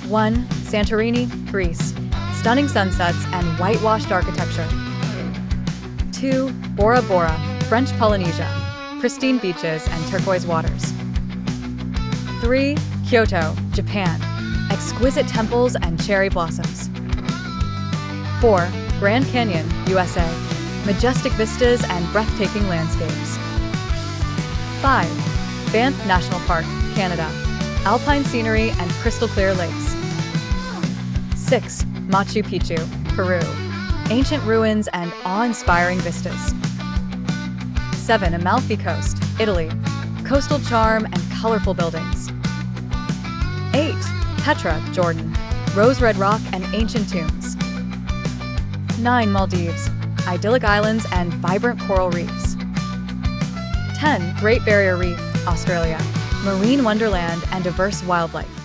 1. Santorini, Greece. Stunning sunsets and whitewashed architecture. 2. Bora Bora, French Polynesia. Pristine beaches and turquoise waters. 3. Kyoto, Japan. Exquisite temples and cherry blossoms. 4. Grand Canyon, USA. Majestic vistas and breathtaking landscapes. 5. Banff National Park, Canada. Alpine scenery and crystal clear lakes. 6. Machu Picchu, Peru. Ancient ruins and awe-inspiring vistas. 7. Amalfi Coast, Italy. Coastal charm and colorful buildings. 8. Petra, Jordan. Rose-red rock and ancient tombs. 9. Maldives. Idyllic islands and vibrant coral reefs. 10. Great Barrier Reef, Australia. Marine wonderland and diverse wildlife.